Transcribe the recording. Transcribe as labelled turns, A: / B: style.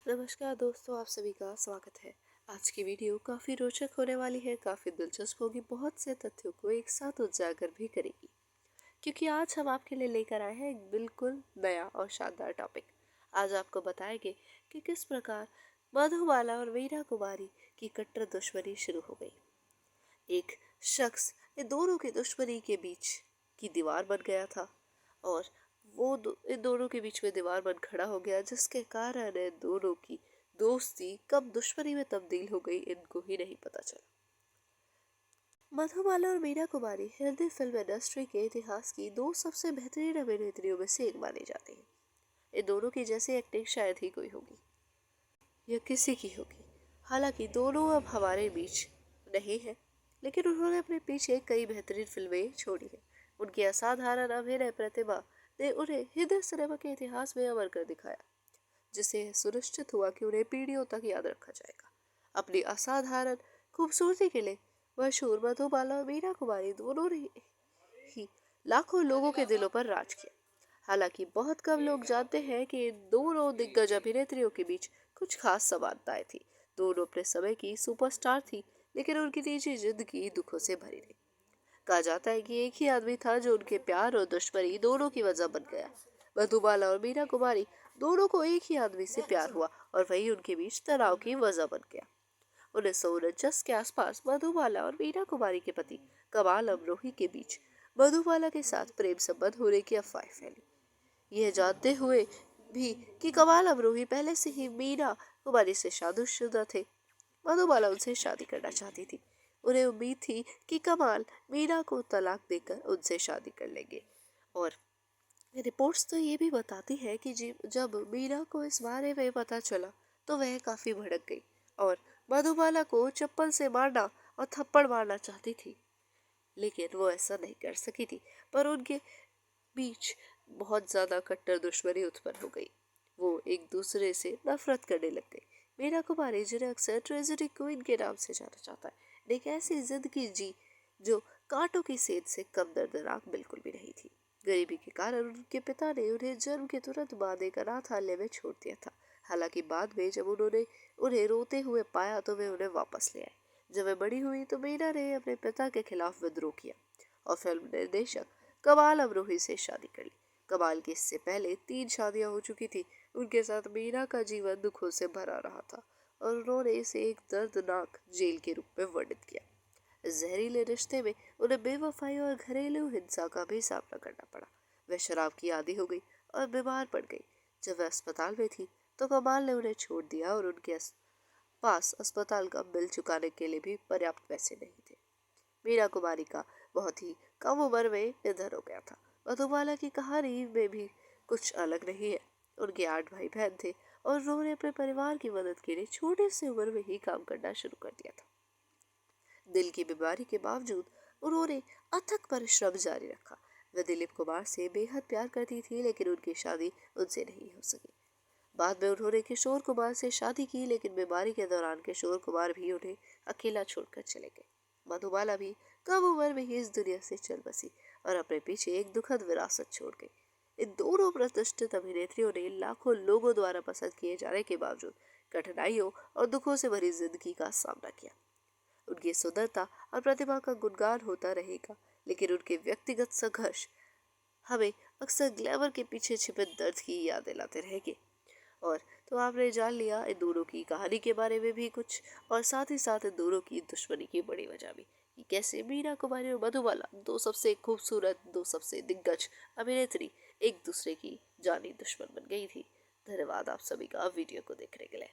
A: नमस्कार दोस्तों, आप सभी का स्वागत है। आज की वीडियो काफ़ी रोचक होने वाली है, काफ़ी दिलचस्प होगी, बहुत से तथ्यों को एक साथ उजागर भी करेगी। क्योंकि आज हम आपके लिए लेकर आए हैं एक बिल्कुल नया और शानदार टॉपिक। आज आपको बताएंगे कि किस प्रकार मधुबाला और मीरा कुमारी की कट्टर दुश्मनी शुरू हो गई। एक शख्स इन दोनों की दुश्मनी के बीच की दीवार बन गया था और इन दोनों के बीच में दीवार बन खड़ा हो गया, जिसके कारण इन दोनों की दोस्ती कब दुश्मनी में तब्दील हो गई इनको ही नहीं पता चला। मधुबाला और मीरा कुमारी हिंदी फिल्म इंडस्ट्री के इतिहास की दो सबसे बेहतरीन अभिनेत्रियों में से एक मानी जाती हैं। इन दोनों की जैसी एक्टिंग शायद ही कोई होगी या किसी की होगी। हालांकि दोनों अब हमारे बीच नहीं है, लेकिन उन्होंने अपने पीछे कई बेहतरीन फिल्में छोड़ी हैं। उनकी असाधारण अभिनय प्रतिभा ने उन्हें हिंदी सिनेमा के इतिहास में अमर कर दिखाया, जिससे सुनिश्चित हुआ कि उन्हें पीढ़ियों तक याद रखा जाएगा। अपनी असाधारण खूबसूरती के लिए मशहूर मधुबाला और मीरा कुमारी दोनों ने ही लाखों लोगों के दिलों पर राज किया। हालांकि बहुत कम लोग जानते हैं कि इन दोनों दिग्गज अभिनेत्रियों के बीच कुछ खास समानताएं थी। दोनों अपने समय की सुपरस्टार थी, लेकिन उनकी निजी जिंदगी दुखों से भरी रही। कहा जाता है कि एक ही आदमी था जो उनके प्यार और दुश्मनी दोनों की वजह बन गया। मधुबाला और मीरा कुमारी दोनों को एक ही आदमी से प्यार हुआ और वही उनके बीच तनाव की वजह बन गया। 1949 के आसपास मधुबाला और मीरा कुमारी के पति कमाल अमरोही के बीच मधुबाला के साथ प्रेम संबंध होने की अफवाह फैली। यह जानते हुए भी कि कमाल अमरोही पहले से ही मीरा कुमारी से शादीशुदा थे, मधुबाला उनसे शादी करना चाहती थी। उन्हें उम्मीद थी कि कमाल मीरा को तलाक देकर उनसे शादी कर लेंगे। और रिपोर्ट्स तो ये भी बताती है कि जब मीरा को इस बारे में पता चला तो वह काफी भड़क गई और मधुबाला को चप्पल से मारना और थप्पड़ मारना चाहती थी, लेकिन वो ऐसा नहीं कर सकी थी। पर उनके बीच बहुत ज्यादा कट्टर दुश्मनी उत्पन्न हो गई। वो एक दूसरे से नफरत करने लग गई। मीरा कुमारी, जिन्हें अक्सर ट्रेजेडी क्वीन के नाम से जाना जाता है, ने एक ऐसी जिंदगी जी जो कांटों की सेध से कम दर्दनाक बिल्कुल भी नहीं थी। गरीबी के कारण उनके पिता ने उन्हें जन्म के तुरंत बाद एक अनाथालय में छोड़ दिया था। हालांकि बाद में जब उन्होंने उन्हें रोते हुए पाया तो वे उन्हें वापस ले आए। जब वे बड़ी हुई तो मीरा ने अपने पिता के खिलाफ विद्रोह किया और फिल्म निर्देशक कमाल अमरोही से शादी कर ली। कमाल की इससे पहले 3 शादियां हो चुकी थी। उनके साथ मीरा का जीवन दुखों से भरा रहा था और उन्होंने इसे एक दर्दनाक जेल के रूप में वर्णित किया। इस जहरीले रिश्ते में उन्हें बेवफाई और घरेलू हिंसा का भी सामना करना पड़ा। वह शराब की आदी हो गई और बीमार पड़ गई। जब वह अस्पताल में थी तो कमाल ने उन्हें छोड़ दिया और उनके पास अस्पताल का बिल चुकाने के लिए भी पर्याप्त पैसे नहीं थे। मीरा कुमारी का बहुत ही कम उम्र में निधन हो गया था। मधुबाला की कहानी में भी कुछ अलग नहीं है। उनके 8 भाई बहन थे और उन्होंने अपने परिवार की मदद के लिए छोटे से उम्र में ही काम करना शुरू कर दिया था। दिल की बीमारी के बावजूद उन्होंने अथक परिश्रम जारी रखा। वह दिलीप कुमार से बेहद प्यार करती थी, लेकिन उनकी शादी उनसे नहीं हो सकी। बाद में उन्होंने किशोर कुमार से शादी की, लेकिन बीमारी के दौरान किशोर कुमार भी उन्हें अकेला छोड़कर चले गए। मधुबाला भी कम उम्र में ही इस दुनिया से चल बसी और अपने पीछे एक दुखद विरासत छोड़ गई। इन दोनों प्रतिष्ठित अभिनेत्रियों ने लाखों लोगों द्वारा पसंद किए जाने के बावजूद कठिनाइयों और दुखों से भरी जिंदगी का सामना किया। उनकी सुंदरता और प्रतिभा का गुणगान होता रहेगा, लेकिन उनके व्यक्तिगत संघर्ष हमें अक्सर ग्लैमर के पीछे छिपे दर्द की याद दिलाते रहेंगे। और तो आपने जान लिया इन दोनों की कहानी के बारे में भी कुछ, और साथ ही साथ इन दोनों की दुश्मनी की बड़ी वजह भी, कि कैसे मीरा कुमारी और मधुबाला, दो सबसे खूबसूरत, दो सबसे दिग्गज अभिनेत्री, एक दूसरे की जानी दुश्मन बन गई थी। धन्यवाद आप सभी का वीडियो को देखने के लिए।